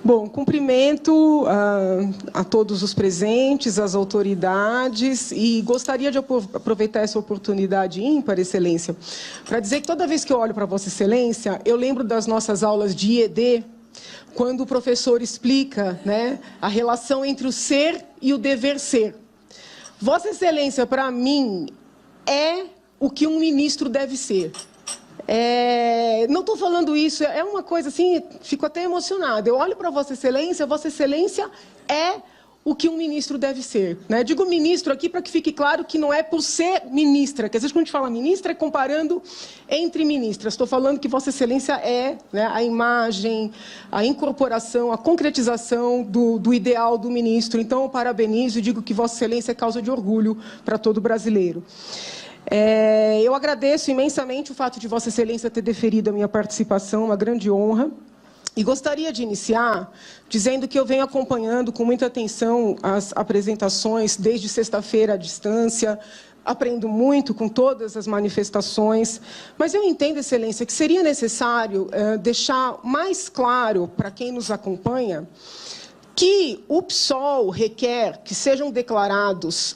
Bom, cumprimento a todos os presentes, as autoridades, e gostaria de aproveitar essa oportunidade ímpar, Excelência, para dizer que toda vez que eu olho para Vossa Excelência, eu lembro das nossas aulas de IED, quando o professor explica, né, a relação entre o ser e o dever ser. Vossa Excelência, para mim, é o que um ministro deve ser. Não estou falando isso, é uma coisa assim, fico até emocionada. Eu olho para Vossa Excelência é o que um ministro deve ser. Né? Digo ministro aqui para que fique claro que não é por ser ministra, que às vezes quando a gente fala ministra é comparando entre ministras. Estou falando que Vossa Excelência é, né, a imagem, a incorporação, a concretização do ideal do ministro. Então, eu parabenizo e digo que Vossa Excelência é causa de orgulho para todo brasileiro. Eu agradeço imensamente o fato de Vossa Excelência ter deferido a minha participação, uma grande honra. E gostaria de iniciar dizendo que eu venho acompanhando com muita atenção as apresentações desde sexta-feira à distância, aprendo muito com todas as manifestações, mas eu entendo, Excelência, que seria necessário deixar mais claro para quem nos acompanha que o PSOL requer que sejam declarados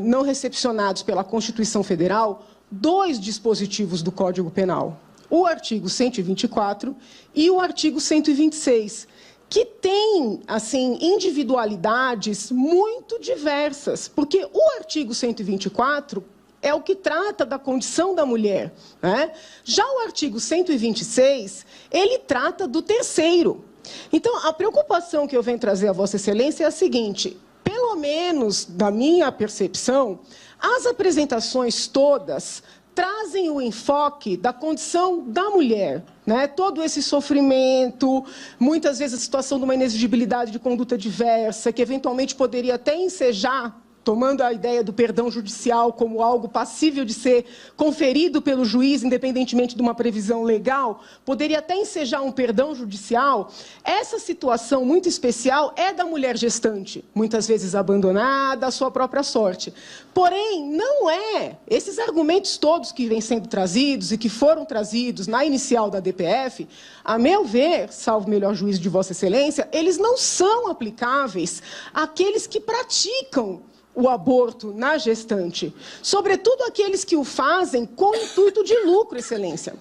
não recepcionados pela Constituição Federal 2 dispositivos do Código Penal, o artigo 124 e o artigo 126, que têm, assim, individualidades muito diversas, porque o artigo 124 é o que trata da condição da mulher, né? Já o artigo 126, ele trata do terceiro. Então, a preocupação que eu venho trazer a Vossa Excelência é a seguinte: pelo menos da minha percepção, as apresentações todas trazem o enfoque da condição da mulher, né? Todo esse sofrimento, muitas vezes a situação de uma inexigibilidade de conduta diversa, que eventualmente poderia até ensejar, tomando a ideia do perdão judicial como algo passível de ser conferido pelo juiz, independentemente de uma previsão legal, poderia até ensejar um perdão judicial. Essa situação muito especial é da mulher gestante, muitas vezes abandonada à sua própria sorte. Porém, não é. Esses argumentos todos que vêm sendo trazidos e que foram trazidos na inicial da DPF, a meu ver, salvo o melhor juízo de Vossa Excelência, eles não são aplicáveis àqueles que praticam o aborto na gestante, sobretudo aqueles que o fazem com intuito de lucro, Excelência.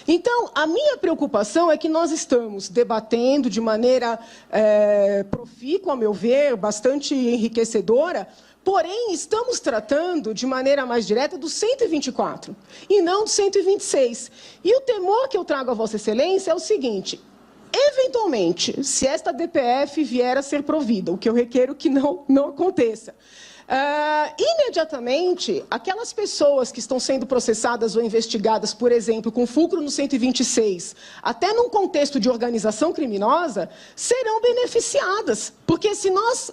Então, a minha preocupação é que nós estamos debatendo de maneira profícua, ao meu ver, bastante enriquecedora, porém, estamos tratando de maneira mais direta do 124 e não do 126. E o temor que eu trago a Vossa Excelência é o seguinte: eventualmente, se esta DPF vier a ser provida, o que eu requero que não aconteça, imediatamente, aquelas pessoas que estão sendo processadas ou investigadas, por exemplo, com fulcro no 126, até num contexto de organização criminosa, serão beneficiadas. Porque se nós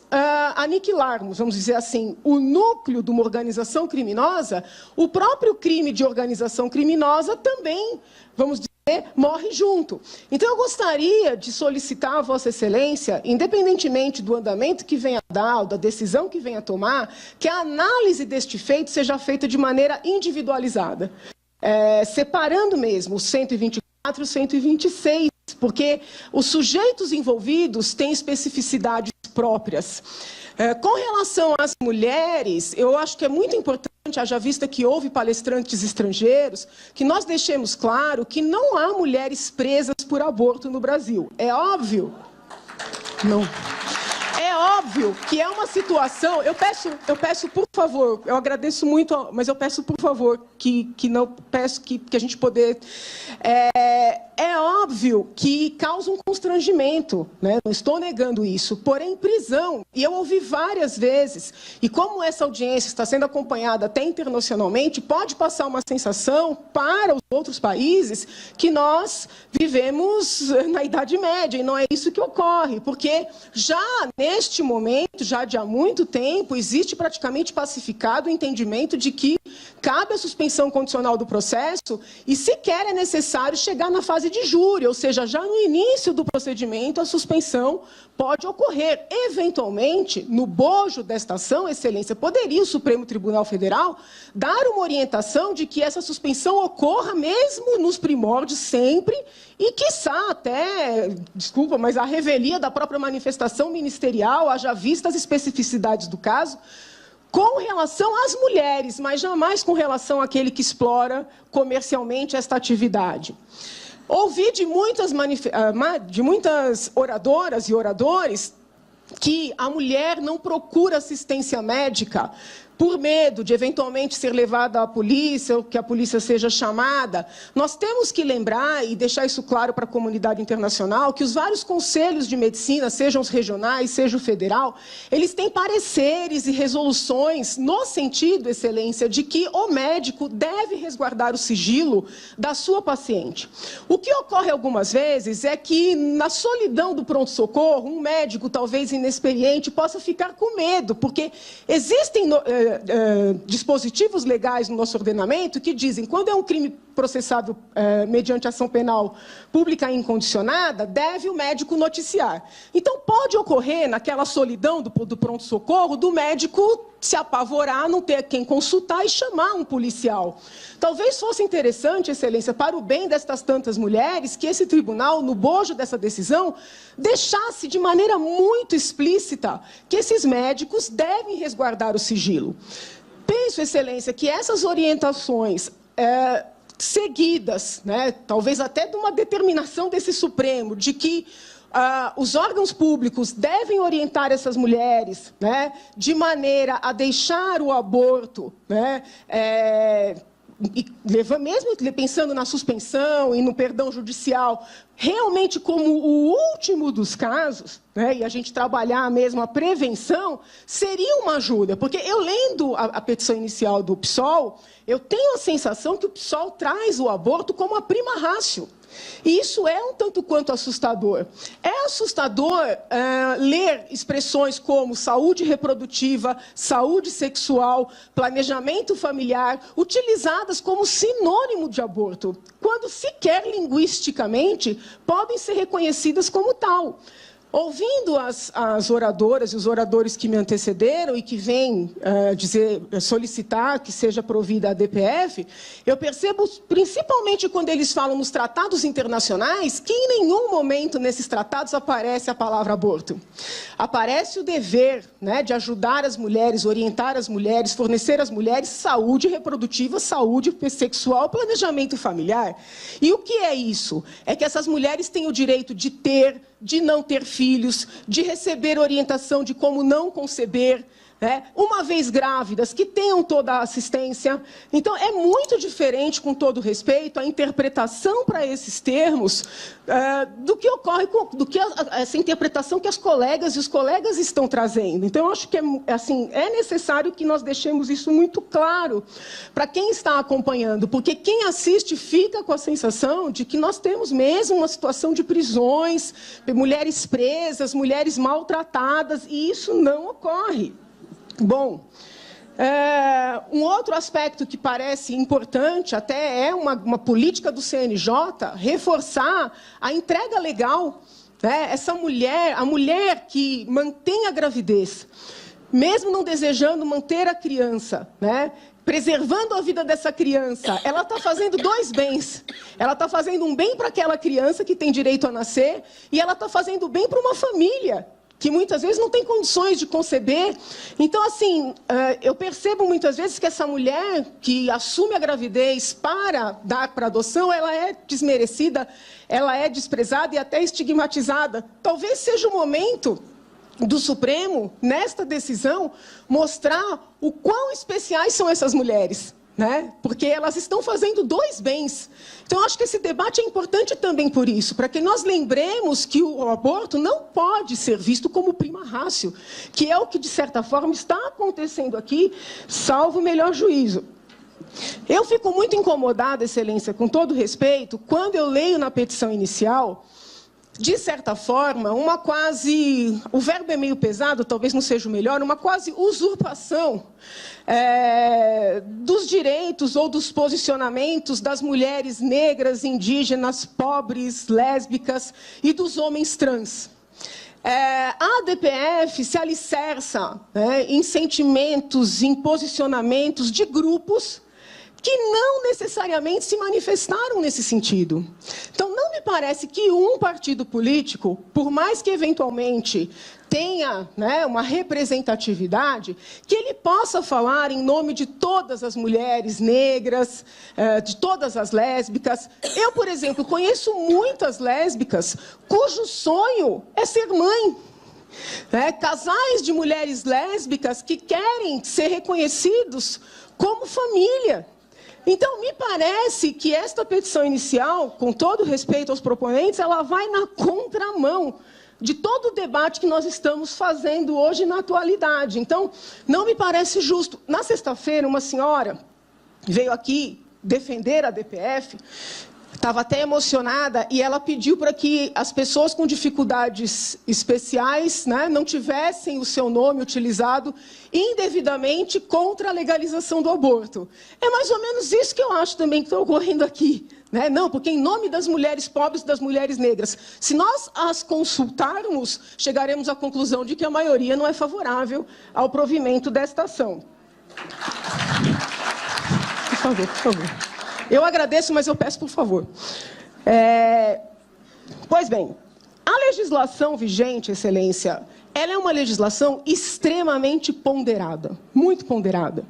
aniquilarmos, vamos dizer assim, o núcleo de uma organização criminosa, o próprio crime de organização criminosa também, vamos dizer, morre junto. Então, eu gostaria de solicitar a Vossa Excelência, independentemente do andamento que venha a dar, ou da decisão que venha a tomar, que a análise deste feito seja feita de maneira individualizada, separando mesmo o 124 e o 126, porque os sujeitos envolvidos têm especificidades próprias. Com relação às mulheres, eu acho que é muito importante, haja vista que houve palestrantes estrangeiros, que nós deixemos claro que não há mulheres presas por aborto no Brasil. É óbvio? Não. É óbvio que é uma situação... Eu peço, por favor, eu agradeço muito, mas eu peço, por favor, que a gente poder... É óbvio que causa um constrangimento, né? Não estou negando isso, porém, prisão, e eu ouvi várias vezes, e como essa audiência está sendo acompanhada até internacionalmente, pode passar uma sensação para os outros países que nós vivemos na Idade Média, e não é isso que ocorre, porque já neste momento, já de há muito tempo, existe praticamente pacificado o entendimento de que cabe a suspensão condicional do processo e sequer é necessário chegar na fase de júri, ou seja, já no início do procedimento, a suspensão pode ocorrer. Eventualmente, no bojo desta ação, Excelência, poderia o Supremo Tribunal Federal dar uma orientação de que essa suspensão ocorra mesmo nos primórdios sempre e, quiçá, até, desculpa, mas a revelia da própria manifestação ministerial, haja vista as especificidades do caso, com relação às mulheres, mas jamais com relação àquele que explora comercialmente esta atividade. Ouvi de muitas oradoras e oradores que a mulher não procura assistência médica por medo de, eventualmente, ser levada à polícia, ou que a polícia seja chamada. Nós temos que lembrar e deixar isso claro para a comunidade internacional, que os vários conselhos de medicina, sejam os regionais, seja o federal, eles têm pareceres e resoluções no sentido, Excelência, de que o médico deve resguardar o sigilo da sua paciente. O que ocorre algumas vezes é que, na solidão do pronto-socorro, um médico, talvez inexperiente, possa ficar com medo, porque existem dispositivos legais no nosso ordenamento que dizem que, quando é um crime processável mediante ação penal pública incondicionada, deve o médico noticiar. Então, pode ocorrer, naquela solidão do pronto-socorro, do médico se apavorar, não ter quem consultar e chamar um policial. Talvez fosse interessante, Excelência, para o bem destas tantas mulheres, que esse tribunal, no bojo dessa decisão, deixasse de maneira muito explícita que esses médicos devem resguardar o sigilo. Penso, Excelência, que essas orientações seguidas, né, talvez até de uma determinação desse Supremo, de que os órgãos públicos devem orientar essas mulheres, né, de maneira a deixar o aborto, né, mesmo pensando na suspensão e no perdão judicial, realmente como o último dos casos, né, e a gente trabalhar mesmo a prevenção, seria uma ajuda. Porque eu, lendo a petição inicial do PSOL, eu tenho a sensação que o PSOL traz o aborto como a prima ratio. E isso é um tanto quanto assustador. É assustador ler expressões como saúde reprodutiva, saúde sexual, planejamento familiar, utilizadas como sinônimo de aborto, quando sequer linguisticamente podem ser reconhecidas como tal. Ouvindo as oradoras e os oradores que me antecederam e que vêm solicitar que seja provida a DPF, eu percebo, principalmente quando eles falam nos tratados internacionais, que em nenhum momento nesses tratados aparece a palavra aborto. Aparece o dever, né, de ajudar as mulheres, orientar as mulheres, fornecer às mulheres saúde reprodutiva, saúde sexual, planejamento familiar. E o que é isso? É que essas mulheres têm o direito de ter, de não ter filhos, de receber orientação de como não conceber, né? Uma vez grávidas, que tenham toda a assistência. Então, é muito diferente, com todo respeito, a interpretação para esses termos do que ocorre, essa interpretação que as colegas e os colegas estão trazendo. Então, eu acho que é necessário que nós deixemos isso muito claro para quem está acompanhando, porque quem assiste fica com a sensação de que nós temos mesmo uma situação de prisões, mulheres presas, mulheres maltratadas, e isso não ocorre. Bom, um outro aspecto que parece importante, até é uma política do CNJ, reforçar a entrega legal, né? Essa mulher, a mulher que mantém a gravidez, mesmo não desejando manter a criança, né, preservando a vida dessa criança, ela está fazendo dois bens. Ela está fazendo um bem para aquela criança que tem direito a nascer, e ela está fazendo bem para uma família que muitas vezes não tem condições de conceber. Então, assim, eu percebo muitas vezes que essa mulher que assume a gravidez para dar para adoção, ela é desmerecida, ela é desprezada e até estigmatizada. Talvez seja o momento do Supremo, nesta decisão, mostrar o quão especiais são essas mulheres, né? Porque elas estão fazendo dois bens. Então, acho que esse debate é importante também por isso, para que nós lembremos que o aborto não pode ser visto como prima ratio, que é o que, de certa forma, está acontecendo aqui, salvo o melhor juízo. Eu fico muito incomodada, Excelência, com todo respeito, quando eu leio na petição inicial de certa forma, uma quase... O verbo é meio pesado, talvez não seja o melhor, uma quase usurpação dos direitos ou dos posicionamentos das mulheres negras, indígenas, pobres, lésbicas e dos homens trans. A ADPF se alicerça, em sentimentos, em posicionamentos de grupos que não necessariamente se manifestaram nesse sentido. Então, não me parece que um partido político, por mais que eventualmente tenha, uma representatividade, que ele possa falar em nome de todas as mulheres negras, de todas as lésbicas. Eu, por exemplo, conheço muitas lésbicas cujo sonho é ser mãe. Casais de mulheres lésbicas que querem ser reconhecidos como família. Então, me parece que esta petição inicial, com todo respeito aos proponentes, ela vai na contramão de todo o debate que nós estamos fazendo hoje na atualidade. Então, não me parece justo. Na sexta-feira, uma senhora veio aqui defender a ADPF, estava até emocionada, e ela pediu para que as pessoas com dificuldades especiais, não tivessem o seu nome utilizado indevidamente contra a legalização do aborto. É mais ou menos isso que eu acho também que está ocorrendo aqui. Não, porque em nome das mulheres pobres e das mulheres negras, se nós as consultarmos, chegaremos à conclusão de que a maioria não é favorável ao provimento desta ação. Por favor, por favor. Eu agradeço, mas eu peço por favor. Pois bem, a legislação vigente, Excelência, ela é uma legislação extremamente ponderada, muito ponderada.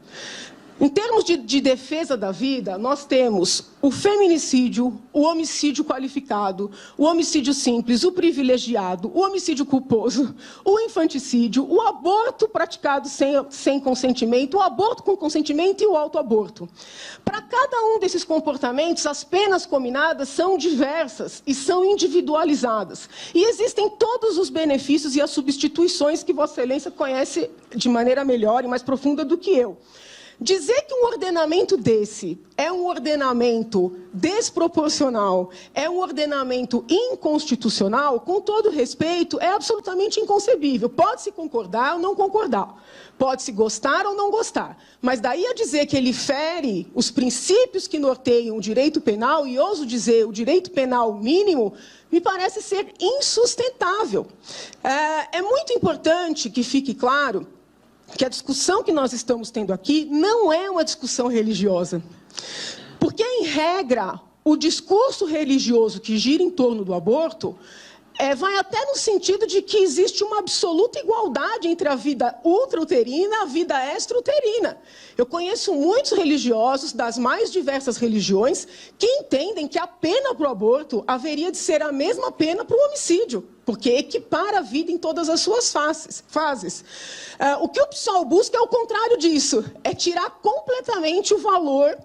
Em termos de defesa da vida, nós temos o feminicídio, o homicídio qualificado, o homicídio simples, o privilegiado, o homicídio culposo, o infanticídio, o aborto praticado sem consentimento, o aborto com consentimento e o autoaborto. Para cada um desses comportamentos, as penas combinadas são diversas e são individualizadas. E existem todos os benefícios e as substituições que Vossa Excelência conhece de maneira melhor e mais profunda do que eu. Dizer que um ordenamento desse é um ordenamento desproporcional, é um ordenamento inconstitucional, com todo respeito, é absolutamente inconcebível. Pode-se concordar ou não concordar, pode-se gostar ou não gostar, mas daí a dizer que ele fere os princípios que norteiam o direito penal, e ouso dizer o direito penal mínimo, me parece ser insustentável. É muito importante que fique claro que a discussão que nós estamos tendo aqui não é uma discussão religiosa. Porque, em regra, o discurso religioso que gira em torno do aborto vai até no sentido de que existe uma absoluta igualdade entre a vida ultrauterina e a vida extrauterina. Eu conheço muitos religiosos das mais diversas religiões que entendem que a pena para o aborto haveria de ser a mesma pena para o homicídio, porque equipara a vida em todas as suas fases. O que o PSOL busca é o contrário disso, é tirar completamente o valor,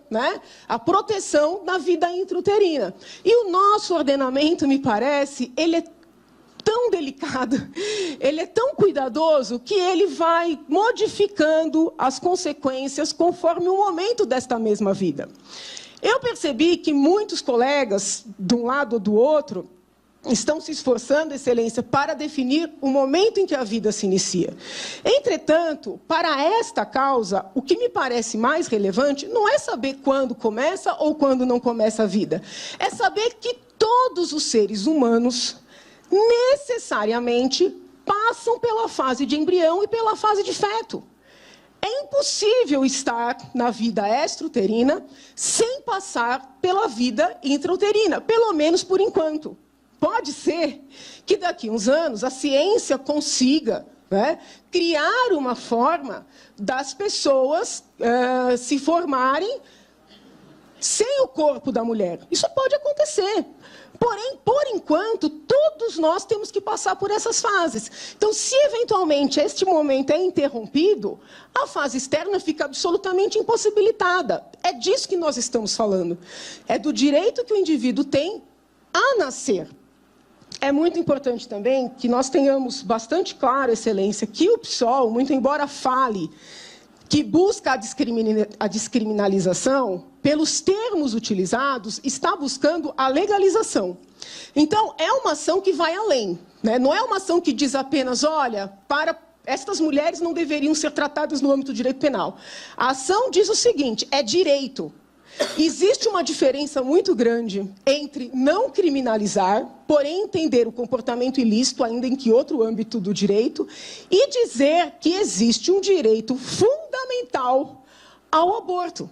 a proteção da vida intrauterina. E o nosso ordenamento, me parece, ele é tão delicado, ele é tão cuidadoso, que ele vai modificando as consequências conforme o momento desta mesma vida. Eu percebi que muitos colegas, de um lado ou do outro, estão se esforçando, Excelência, para definir o momento em que a vida se inicia. Entretanto, para esta causa, o que me parece mais relevante não é saber quando começa ou quando não começa a vida. É saber que todos os seres humanos necessariamente passam pela fase de embrião e pela fase de feto. É impossível estar na vida extrauterina sem passar pela vida intrauterina, pelo menos por enquanto. Pode ser que daqui a uns anos a ciência consiga criar uma forma das pessoas se formarem sem o corpo da mulher. Isso pode acontecer. Porém, por enquanto, todos nós temos que passar por essas fases. Então, se eventualmente este momento é interrompido, a fase externa fica absolutamente impossibilitada. É disso que nós estamos falando. É do direito que o indivíduo tem a nascer. É muito importante também que nós tenhamos bastante claro, Excelência, que o PSOL, muito embora fale que busca a descriminalização, pelos termos utilizados, está buscando a legalização. Então, é uma ação que vai além, né? Não é uma ação que diz apenas, olha, estas mulheres não deveriam ser tratadas no âmbito do direito penal. A ação diz o seguinte, é direito. Existe uma diferença muito grande entre não criminalizar, porém entender o comportamento ilícito, ainda em que outro âmbito do direito, e dizer que existe um direito fundamental ao aborto.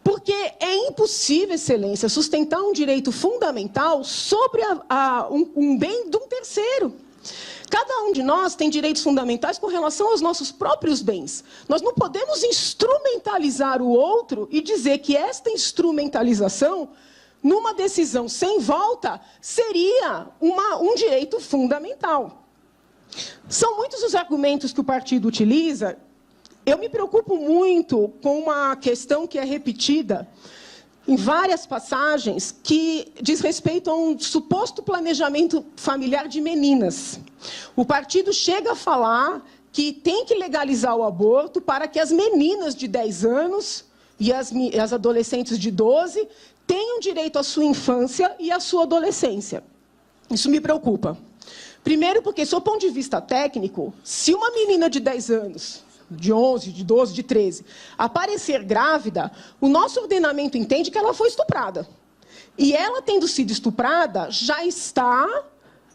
Porque é impossível, Excelência, sustentar um direito fundamental sobre um bem de um terceiro. Cada um de nós tem direitos fundamentais com relação aos nossos próprios bens. Nós não podemos instrumentalizar o outro e dizer que esta instrumentalização, numa decisão sem volta, seria um direito fundamental. São muitos os argumentos que o partido utiliza. Eu me preocupo muito com uma questão que é repetida em várias passagens, que diz respeito a um suposto planejamento familiar de meninas. O partido chega a falar que tem que legalizar o aborto para que as meninas de 10 anos e as adolescentes de 12 tenham direito à sua infância e à sua adolescência. Isso me preocupa. Primeiro porque, sob o ponto de vista técnico, se uma menina de 10 anos... de 11, de 12, de 13, aparecer grávida, o nosso ordenamento entende que ela foi estuprada. E ela, tendo sido estuprada, já está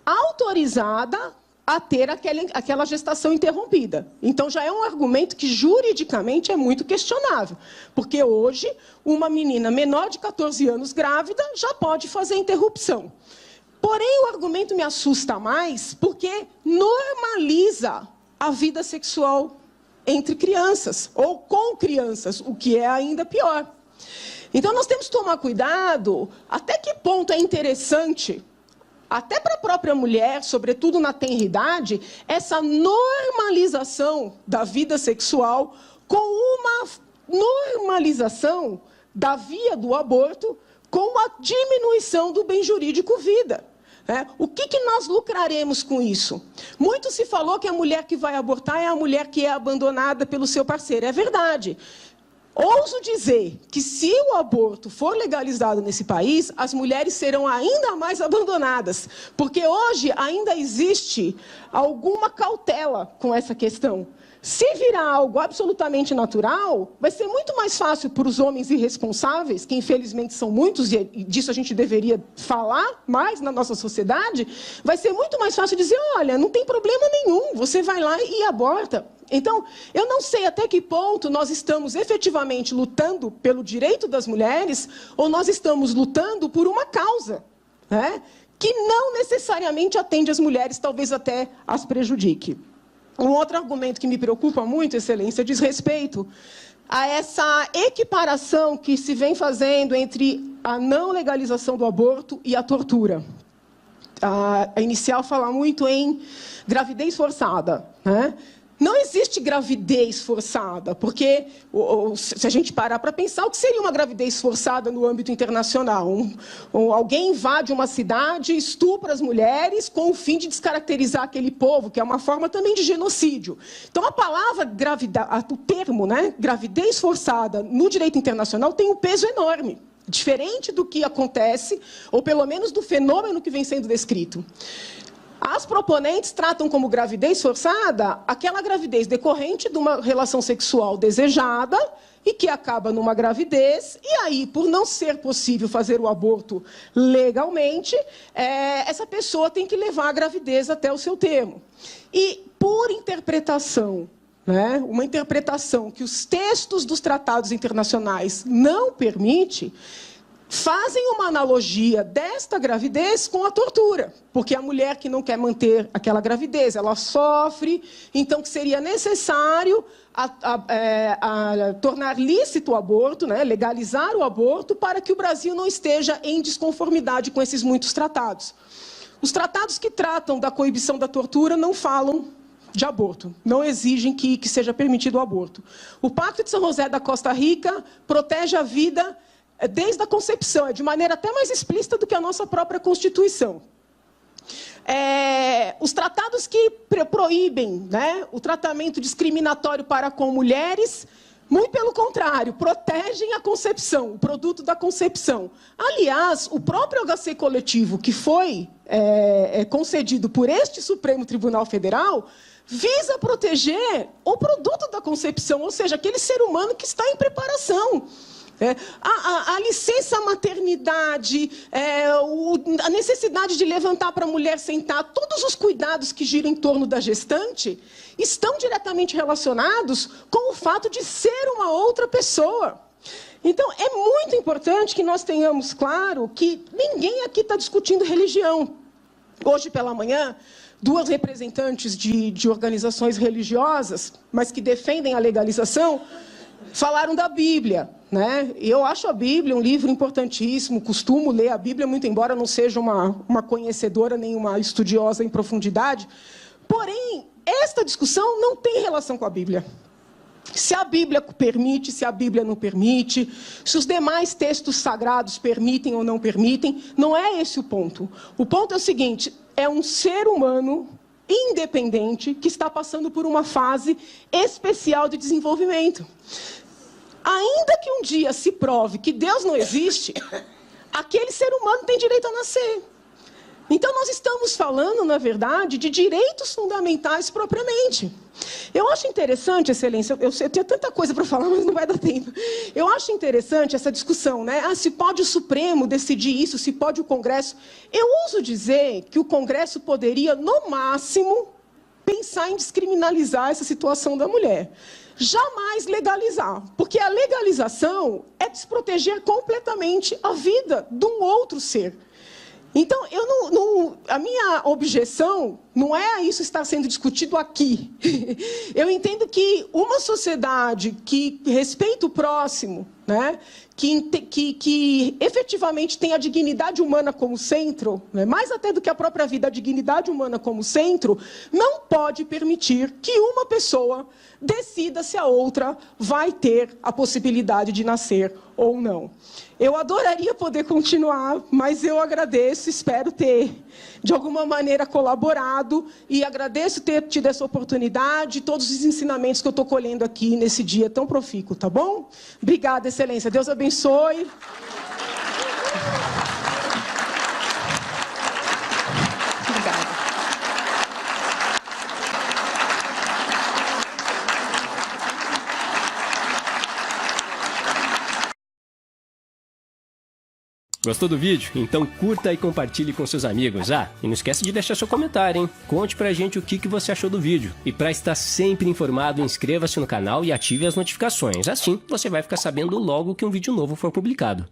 autorizada a ter aquela gestação interrompida. Então, já é um argumento que, juridicamente, é muito questionável. Porque, hoje, uma menina menor de 14 anos grávida já pode fazer interrupção. Porém, o argumento me assusta mais porque normaliza a vida sexual entre crianças, ou com crianças, o que é ainda pior. Então, nós temos que tomar cuidado até que ponto é interessante, até para a própria mulher, sobretudo na tenridade, essa normalização da vida sexual com uma normalização da via do aborto com a diminuição do bem jurídico vida. O que nós lucraremos com isso? Muito se falou que a mulher que vai abortar é a mulher que é abandonada pelo seu parceiro. É verdade. Ouso dizer que, se o aborto for legalizado nesse país, as mulheres serão ainda mais abandonadas. Porque hoje ainda existe alguma cautela com essa questão. Se virar algo absolutamente natural, vai ser muito mais fácil para os homens irresponsáveis, que infelizmente são muitos, e disso a gente deveria falar mais na nossa sociedade, vai ser muito mais fácil dizer, olha, não tem problema nenhum, você vai lá e aborta. Então, eu não sei até que ponto nós estamos efetivamente lutando pelo direito das mulheres, ou nós estamos lutando por uma causa, né, que não necessariamente atende as mulheres, talvez até as prejudique. Um outro argumento que me preocupa muito, Excelência, diz respeito a essa equiparação que se vem fazendo entre a não legalização do aborto e a tortura. A inicial fala muito em gravidez forçada, né? Não existe gravidez forçada, porque, se a gente parar para pensar, o que seria uma gravidez forçada no âmbito internacional? Alguém invade uma cidade, estupra as mulheres com o fim de descaracterizar aquele povo, que é uma forma também de genocídio. Então, a palavra o termo, né, gravidez forçada no direito internacional tem um peso enorme, diferente do que acontece, ou pelo menos do fenômeno que vem sendo descrito. As proponentes tratam como gravidez forçada aquela gravidez decorrente de uma relação sexual desejada e que acaba numa gravidez, e aí, por não ser possível fazer o aborto legalmente, essa pessoa tem que levar a gravidez até o seu termo. E, por interpretação, né, uma interpretação que os textos dos tratados internacionais não permitem, fazem uma analogia desta gravidez com a tortura, porque a mulher que não quer manter aquela gravidez, ela sofre, então que seria necessário tornar lícito o aborto, né, legalizar o aborto, para que o Brasil não esteja em desconformidade com esses muitos tratados. Os tratados que tratam da coibição da tortura não falam de aborto, não exigem que seja permitido o aborto. O Pacto de São José da Costa Rica protege a vida desde a concepção, de maneira até mais explícita do que a nossa própria Constituição. Os tratados que proíbem, né, o tratamento discriminatório para com mulheres Muito pelo contrário, protegem a concepção, o produto da concepção. Aliás, o próprio HC coletivo que foi concedido por este Supremo Tribunal Federal visa proteger o produto da concepção, ou seja, aquele ser humano que está em preparação. A licença maternidade, a necessidade de levantar para a mulher sentar, todos os cuidados que giram em torno da gestante estão diretamente relacionados com o fato de ser uma outra pessoa. Então, é muito importante que nós tenhamos claro que ninguém aqui está discutindo religião. Hoje pela manhã, duas representantes de organizações religiosas, mas que defendem a legalização, falaram da Bíblia, né? Eu acho a Bíblia um livro importantíssimo, costumo ler a Bíblia, muito embora não seja uma conhecedora nem uma estudiosa em profundidade. Porém, esta discussão não tem relação com a Bíblia. Se a Bíblia permite, se a Bíblia não permite, se os demais textos sagrados permitem ou não permitem, não é esse o ponto. O ponto é o seguinte, é um ser humano independente que está passando por uma fase especial de desenvolvimento. Ainda que um dia se prove que Deus não existe, aquele ser humano tem direito a nascer. Então, nós estamos falando, na verdade, de direitos fundamentais propriamente. Eu acho interessante, Excelência, eu tenho tanta coisa para falar, mas não vai dar tempo. Eu acho interessante essa discussão, né? Se pode o Supremo decidir isso, se pode o Congresso. Eu ouso dizer que o Congresso poderia, no máximo, pensar em descriminalizar essa situação da mulher. Jamais legalizar, porque a legalização é desproteger completamente a vida de um outro ser. Então, a minha objeção não é isso estar sendo discutido aqui. Eu entendo que uma sociedade que respeita o próximo, né, que efetivamente tem a dignidade humana como centro, né, mais até do que a própria vida, a dignidade humana como centro, não pode permitir que uma pessoa decida se a outra vai ter a possibilidade de nascer ou não. Eu adoraria poder continuar, mas eu agradeço, espero ter, de alguma maneira, colaborado e agradeço ter tido essa oportunidade, todos os ensinamentos que eu estou colhendo aqui nesse dia tão profícuo, tá bom? Obrigada, Excelência. Deus abençoe. Gostou do vídeo? Então curta e compartilhe com seus amigos. E não esquece de deixar seu comentário, hein? Conte pra gente o que você achou do vídeo. E para estar sempre informado, inscreva-se no canal e ative as notificações. Assim, você vai ficar sabendo logo que um vídeo novo for publicado.